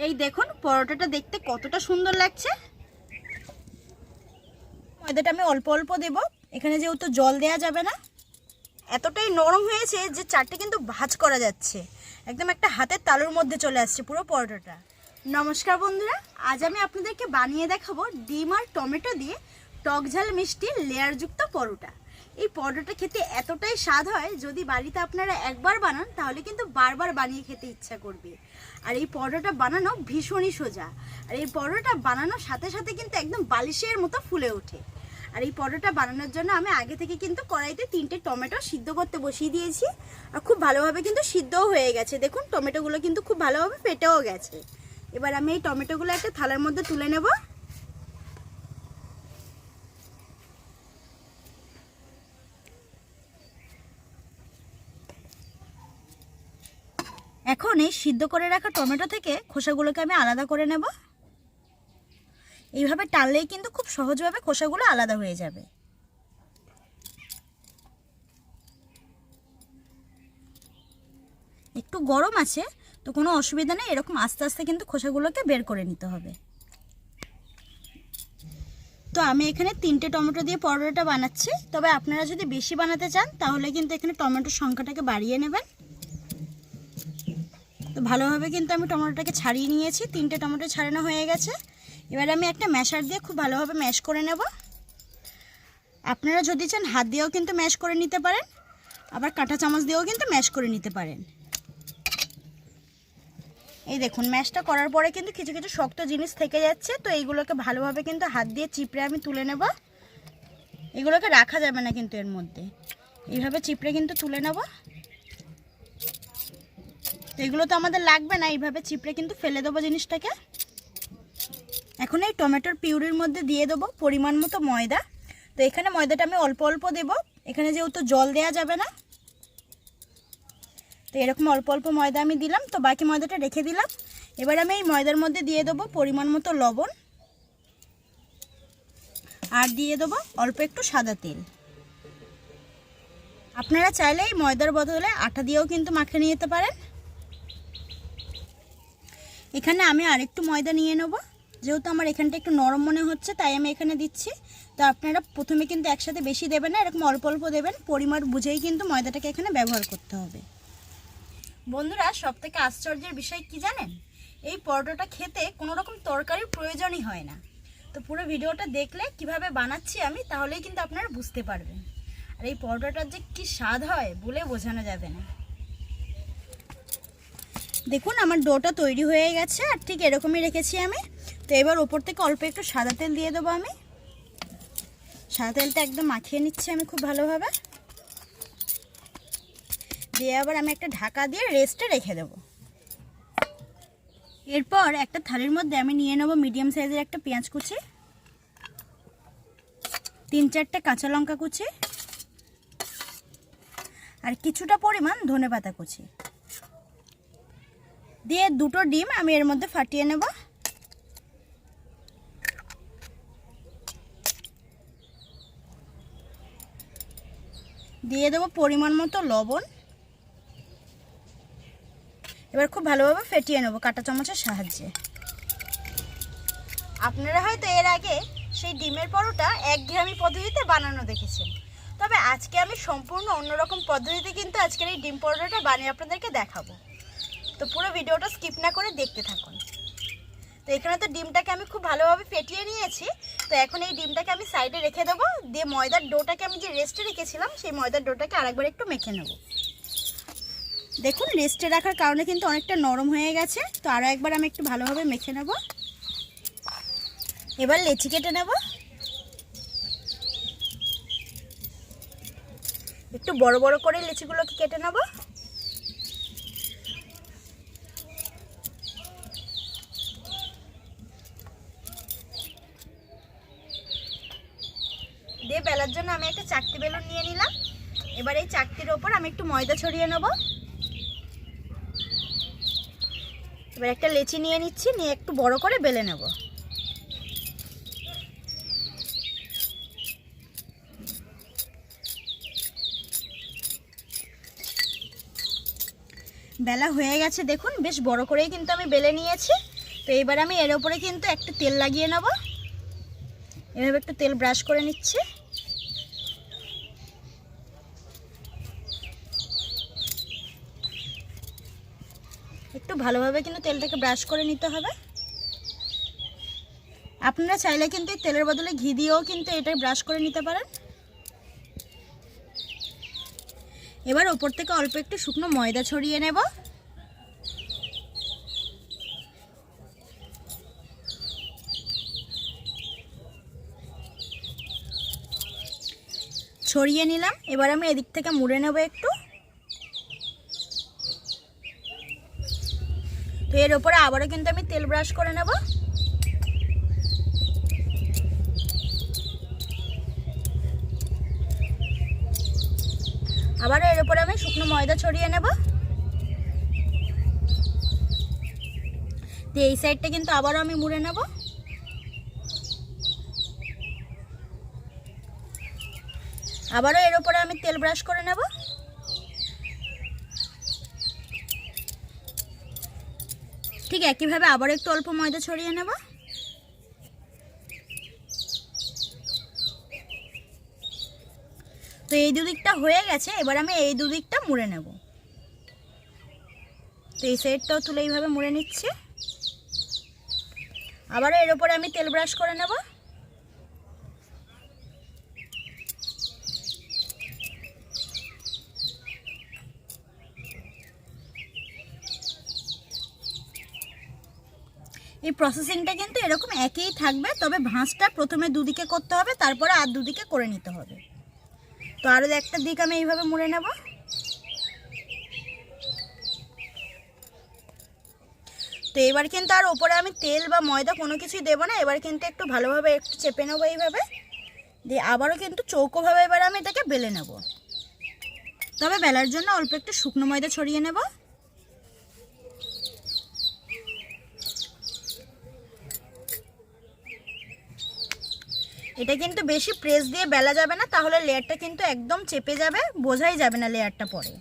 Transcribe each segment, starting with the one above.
এই দেখুন পরোটাটা দেখতে কতটা সুন্দর লাগছে। ময়দাটা আমি অল্প অল্প দেব, এখানে যেহেতু জল দেয়া যাবে না। এতটাই নরম হয়েছে যে চারটে কিন্তু ভাঁজ করা যাচ্ছে, একদম একটা হাতের তালুর মধ্যে চলে আসছে পুরো পরোটাটা। নমস্কার বন্ধুরা, আজ আমি আপনাদেরকে বানিয়ে দেখাবো ডিম আর টমেটো দিয়ে টক ঝাল মিষ্টি লেয়ারযুক্ত পরোটা। এই পরোটাটা খেতে এতটাই স্বাদ হয়, যদি বাড়িতে আপনারা একবার বানান তাহলে কিন্তু বারবার বানিয়ে খেতে ইচ্ছা করবে। আর এই পরোটাটা বানানো ভীষণই সোজা, আর এই পরোটা বানানোর সাথে সাথে কিন্তু একদম বালিশের মতো ফুলে ওঠে। আর এই পরোটা বানানোর জন্য আমি আগে থেকে কিন্তু কড়াইতে 3টে টমেটো সিদ্ধ করতে বসিয়ে দিয়েছি, আর খুব ভালোভাবে কিন্তু সিদ্ধও হয়ে গেছে। দেখুন টমেটোগুলো কিন্তু খুব ভালোভাবে ফেটেও গেছে। এবার আমি এই টমেটোগুলো একটা থালার মধ্যে তুলে নেব। এখন এই সিদ্ধ করে রাখা টমেটো থেকে খোসাগুলোকে আমি আলাদা করে নেব। এইভাবে টানলেই কিন্তু খুব সহজভাবে খোসাগুলো আলাদা হয়ে যাবে। একটু গরম আছে তো কোনো অসুবিধা নেই, এরকম আস্তে আস্তে কিন্তু খোসাগুলোকে বের করে নিতে হবে। তো আমি এখানে 3টে টমেটো দিয়ে পরোটাটা বানাচ্ছি, তবে আপনারা যদি বেশি বানাতে চান তাহলে কিন্তু এখানে টমেটোর সংখ্যাটাকে বাড়িয়ে নেবেন। তো ভালোভাবে কিন্তু আমি টমেটোটাকে ছাড়িয়ে নিয়েছি, 3টে টমেটো ছাড়ানো হয়ে গেছে। এবার আমি একটা ম্যাশার দিয়ে খুব ভালোভাবে ম্যাশ করে নেব। আপনারা যদি চান হাত দিয়েও কিন্তু ম্যাশ করে নিতে পারেন, আবার কাঁটা চামচ দিয়েও কিন্তু ম্যাশ করে নিতে পারেন। এই দেখুন ম্যাশটা করার পরে কিন্তু কিছু কিছু শক্ত জিনিস থেকে যাচ্ছে, তো এইগুলোকে ভালোভাবে কিন্তু হাত দিয়ে চিপড়ে আমি তুলে নেব। এগুলোকে রাখা যাবে না কিন্তু এর মধ্যে, এইভাবে চিপড়ে কিন্তু তুলে নেব। তো এগুলো তো আমাদের লাগবে না, এইভাবে চিপড়ে কিন্তু ফেলে দেবো জিনিসটাকে। এখন এই টমেটোর পিউরির মধ্যে দিয়ে দেবো পরিমাণ মতো ময়দা। তো এখানে ময়দাটা আমি অল্প অল্প দেবো, এখানে যেহেতু জল দেওয়া যাবে না। তো এরকম অল্প অল্প ময়দা আমি দিলাম, তো বাকি ময়দাটা রেখে দিলাম। এবার আমি এই ময়দার মধ্যে দিয়ে দেবো পরিমাণ মতো লবণ, আর দিয়ে দেবো অল্প একটু সাদা তেল। আপনারা চাইলে এই ময়দার বদলে আটা দিয়েও কিন্তু মাখিয়ে নিতে পারেন। এখানে আমি আরেকটু ময়দা নিয়ে নেব, যেহেতু আমার এখানটা একটু নরম মনে হচ্ছে তাই আমি এখানে দিচ্ছি। তো আপনারা প্রথমে কিন্তু একসাথে বেশি দেবেন না, এরকম অল্প অল্প দেবেন, পরিমাণ বুঝেই কিন্তু ময়দাটাকে এখানে ব্যবহার করতে হবে। বন্ধুরা, সবথেকে আশ্চর্যের বিষয় কি জানেন, এই পরোটাটা খেতে কোনো রকম তরকারির প্রয়োজনই হয় না। তো পুরো ভিডিওটা দেখলে কিভাবে বানাচ্ছি আমি, তাহলেই কিন্তু আপনারা বুঝতে পারবেন। আর এই পরোটাটার যে কি স্বাদ হয় বলে বোঝানো যাবে না। দেখুন আমার ডোটা তৈরি হয়ে গেছে, আর ঠিক এরকমই রেখেছি আমি। তো এবার ওপর থেকে অল্প একটু সাদা তেল দিয়ে দেবো আমি। সাদা তেলটা একদম মাখিয়ে নিচ্ছি আমি খুব ভালোভাবে, দিয়ে আবার আমি একটা ঢাকা দিয়ে রেস্টে রেখে দেবো। এরপর একটা থালির মধ্যে আমি নিয়ে নেব মিডিয়াম সাইজের একটা পেঁয়াজ কুচি, 3-4টে কাঁচা লঙ্কা কুচি, আর কিছুটা পরিমাণ ধনেপাতা কুচি দিয়ে 2টো ডিম আমি এর মধ্যে ফাটিয়ে নেব। দিয়ে দেবো পরিমাণ মতো লবণ। এবার খুব ভালোভাবে ফেটিয়ে নেব কাঁটা চামচের সাহায্যে। আপনারা হয়তো এর আগে সেই ডিমের পরোটা একঘেয়েমি পদ্ধতিতে বানানো দেখেছেন, তবে আজকে আমি সম্পূর্ণ অন্যরকম পদ্ধতিতে কিন্তু আজকের এই ডিম পরোটাটা বানিয়ে আপনাদেরকে দেখাবো। তো পুরো ভিডিওটা স্কিপ না করে দেখতে থাকুন। তো এখানে তো ডিমটাকে আমি খুব ভালোভাবে ফেটিয়ে নিয়েছি, তো এখন এই ডিমটাকে আমি সাইডে রেখে দেবো, দিয়ে ময়দার ডোটাকে আমি যে রেস্টে রেখেছিলাম সেই ময়দার ডোটাকে আরেকবার একটু মেখে নেব। দেখুন রেস্টে রাখার কারণে কিন্তু অনেকটা নরম হয়ে গেছে, তো আরও একবার আমি একটু ভালোভাবে মেখে নেব। এবার লেচি কেটে নেব, একটু বড় বড় করে লেচিগুলোকে কেটে নেব। দিয়ে বেলার জন্য আমি একটা চাকতি বেলুন নিয়ে নিলাম। এবার এই চাকতির ওপর আমি একটু ময়দা ছড়িয়ে নেব। এবার একটা লেচি নিয়ে নিচ্ছি, নিয়ে একটু বড় করে বেলে নেব। বেলা হয়ে গেছে, দেখুন বেশ বড় করেই কিন্তু আমি বেলে নিয়েছি। তো এবার আমি এর উপরে কিন্তু একটু তেল লাগিয়ে নেব। এভাবে একটু তেল ব্রাশ করে নিচ্ছি। একটু ভালোভাবে কিন্তু তেলটাকে ব্রাশ করে নিতে হবে। আপনারা চাইলে কিন্তু তেলের বদলে ঘি দিয়েও কিন্তু এটা ব্রাশ করে নিতে পারেন। এবার উপর থেকে অল্প একটু শুকনো ময়দা ছড়িয়ে নেব। ছড়িয়ে নিলাম। এবার আমি এদিক থেকে মুড়ে নেব একটু। তো এর উপরে আবারও কিন্তু আমি তেল ব্রাশ করে নেব। আবারও এর উপরে আমি শুকনো ময়দা ছড়িয়ে নেব। তো এই সাইডটা কিন্তু আবারও আমি মুড়ে নেব। আবারও এর উপরে আমি তেল ব্রাশ করে নেব। ঠিক একইভাবে আবার একটু অল্প ময়দা ছড়িয়ে নেব। তো এই দুদিকটা হয়ে গেছে। এবার আমি এই দুদিকটা মুড়ে নেব। তো এই সাইডটাও তুলে এইভাবে মুড়ে নিচ্ছি। আবারও এর উপরে আমি তেল ব্রাশ করে নেব। এই প্রসেসিংটা কিন্তু এরকম একই থাকবে, তবে ভাঁজটা প্রথমে দুদিকে করতে হবে, তারপরে আর দুদিকে করে নিতে হবে। তো আরও একটা দিক আমি এইভাবে মুড়ে নেব। তো এবার কিন্তু আর উপরে আমি তেল বা ময়দা কোনো কিছুই দেবো না। এবার কিন্তু একটু ভালোভাবে একটু চেপে নেবো এইভাবে দিয়ে। আবারও কিন্তু চৌকোভাবে এবার আমি এটাকে বেলে নেব। তবে বেলার জন্য অল্প একটু শুকনো ময়দা ছড়িয়ে নেব। এটা কিন্তু বেশি প্রেস দিয়ে বেলা যাবে না, তাহলে লেয়ারটা কিন্তু একদম চেপে যাবে, বোঝাই যাবে না লেয়ারটা পরে।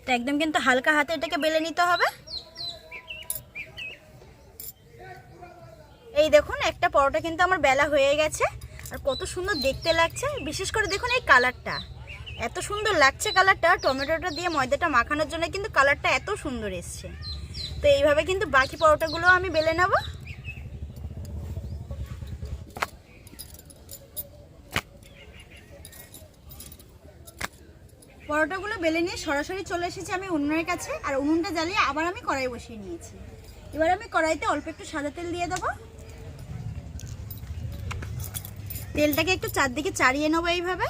তো একদম কিন্তু হালকা হাতে এটাকে বেলে নিতে হবে। এই দেখুন একটা পরোটা কিন্তু আমার বেলা হয়ে গেছে। আর কত সুন্দর দেখতে লাগছে। বিশেষ করে দেখুন এই কালারটা এত সুন্দর লাগছে। কালারটা টমেটোটা দিয়ে ময়দাটা মাখানোর জন্য কিন্তু কালারটা এত সুন্দর এসছে। তো এইভাবে কিন্তু বাকি পরোটাগুলো আমি বেলে নেব। পরোটাগুলো বেলে নিয়ে সরাসরি চলে এসেছি আমি উনুনের কাছে। আর উনুনটা জ্বালিয়ে আবার আমি কড়াই বসিয়ে নিয়েছি। এবার আমি কড়াইতে অল্প একটু সাদা তেল দিয়ে দেবো। তেলটাকে একটু চারদিকে চাড়িয়ে নেবো এইভাবে।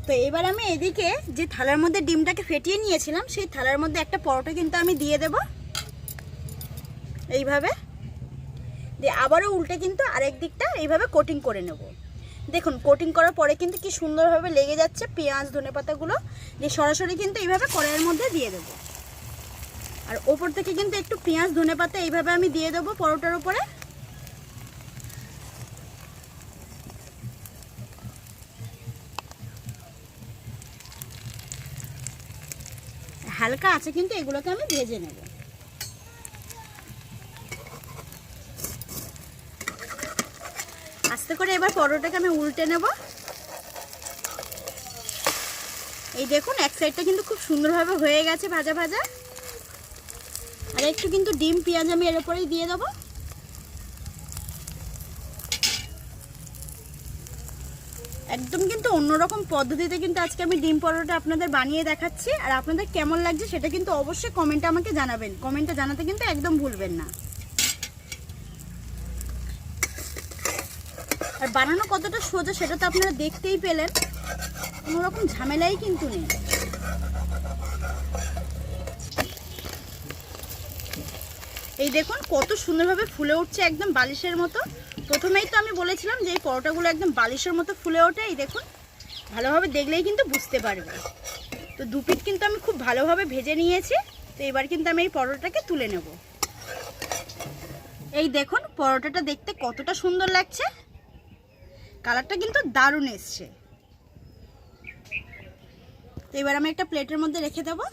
তো এবার আমি এদিকে যে থালার মধ্যে ডিমটাকে ফেটিয়ে নিয়েছিলাম, সেই থালার মধ্যে একটা পরোটা কিন্তু আমি দিয়ে দেব এইভাবে। দিয়ে আবারও উল্টে কিন্তু আরেক দিকটা এইভাবে কোটিং করে নেব। দেখুন কোটিং করার পরে কিন্তু কি সুন্দরভাবে লেগে যাচ্ছে পেঁয়াজ ধনেপাতাগুলো। দিয়ে সরাসরি কিন্তু এইভাবে কড়াইয়ের মধ্যে দিয়ে দেবো। আর ওপর থেকে কিন্তু একটু পেঁয়াজ ধনেপাতা এইভাবে আমি দিয়ে দেবো পরোটার উপরে। হালকা আছে কিন্তু এগুলোকে আমি ভেজে নেব। আস্তে করে এবার পরোটাকে আমি উল্টে নেব। এই দেখুন এক সাইডটা কিন্তু খুব সুন্দরভাবে হয়ে গেছে ভাজা ভাজা। আর একটু কিন্তু ডিম পেঁয়াজ আমি এর উপরেই দিয়ে দেবো। একদম কিন্তু অন্যরকম পদ্ধতিতে কিন্তু আজকে আমি ডিম পরোটা আপনাদের বানিয়ে দেখাচ্ছি। আর আপনাদের কেমন লাগছে সেটা কিন্তু অবশ্যই কমেন্টে আমাকে জানাবেন। কমেন্টে জানাতে কিন্তু একদম ভুলবেন না। আর বানানো কতটা সোজা সেটা তো আপনারা দেখতেই পেলেন। কোনো রকম ঝামেলাই কিন্তু নেই। এই দেখুন কত সুন্দরভাবে ফুলে উঠছে একদম বালিশের মতো। প্রথমেই তো আমি বলেছিলাম যে এই পরোটাগুলো একদম বালিশের মতো ফুলে ওঠে। এই দেখুন ভালোভাবে দেখলেই কিন্তু বুঝতে পারবে। তো দু পিঠ কিন্তু আমি খুব ভালোভাবে ভেজে নিয়েছি। তো এবার কিন্তু আমি এই পরোটাটাকে তুলে নেব। এই দেখুন পরোটাটা দেখতে কতটা সুন্দর লাগছে। কালারটা কিন্তু দারুণ এসছে। তো এবার আমি একটা প্লেটের মধ্যে রেখে দেবো।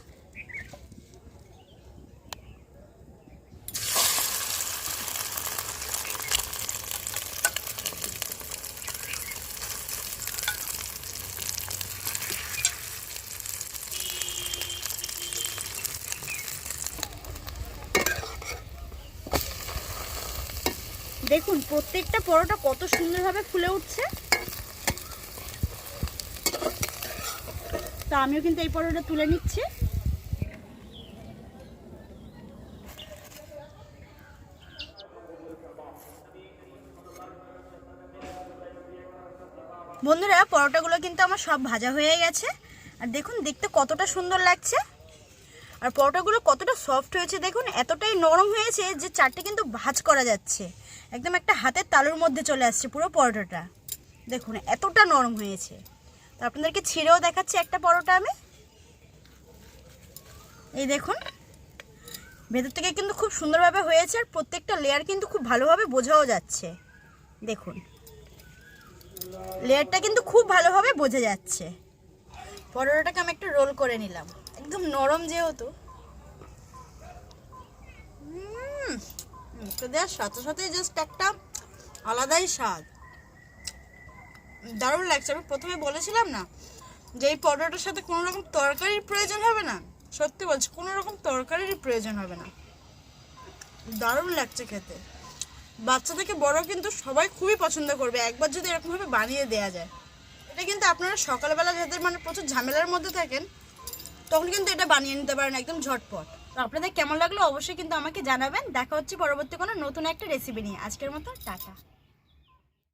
দেখুন প্রত্যেকটা পরোটা কত সুন্দরভাবে ফুলে উঠছে। তো আমিও কিন্তু এই পরোটা তুলে নিচ্ছি। বন্ধুরা পরোটাগুলো কিন্তু আমার সব ভাজা হয়ে গেছে। আর দেখুন দেখতে কতটা সুন্দর লাগছে, আর পরোটাগুলো কতটা সফট হয়েছে দেখুন, এতটাই নরম হয়েছে যে চারটে কিন্তু ভাজ করা যাচ্ছে, একদম একটা হাতের তালুর মধ্যে চলে আসছে পুরো পরোটাটা। দেখুন এতটা নরম হয়েছে। তো আপনাদেরকে ছিঁড়েও দেখাচ্ছি একটা পরোটা আমি। এই দেখুন ভেতর থেকে কিন্তু খুব সুন্দরভাবে হয়েছে, আর প্রত্যেকটা লেয়ার কিন্তু খুব ভালোভাবে বোঝাও যাচ্ছে। দেখুন লেয়ারটা কিন্তু খুব ভালোভাবে বোঝা যাচ্ছে। পরোটাটাকে আমি একটু রোল করে নিলাম, একদম নরম যেহেতু। তো দেওয়ার সাথে সাথে জাস্ট একটা আলাদাই স্বাদ, দারুণ লাগছে। আমি প্রথমে বলেছিলাম না যে এই পরোটার সাথে কোনো রকম তরকারির প্রয়োজন হবে না, সত্যি বলছি কোনো রকম তরকারির প্রয়োজন হবে না। দারুণ লাগছে খেতে, বাচ্চা থেকে বড় কিন্তু সবাই খুবই পছন্দ করবে একবার যদি এরকমভাবে বানিয়ে দেওয়া যায়। এটা কিন্তু আপনারা সকালবেলা যাদের মানে প্রচুর ঝামেলার মধ্যে থাকেন তখন কিন্তু এটা বানিয়ে নিতে পারেন একদম ঝটপট। তো আপনাদের কেমন লাগলো অবশ্যই কিন্তু আমাকে জানাবেন। দেখা হচ্ছে পরবর্তী কোনো নতুন একটা রেসিপি নিয়ে। আজকের মতো টাটা।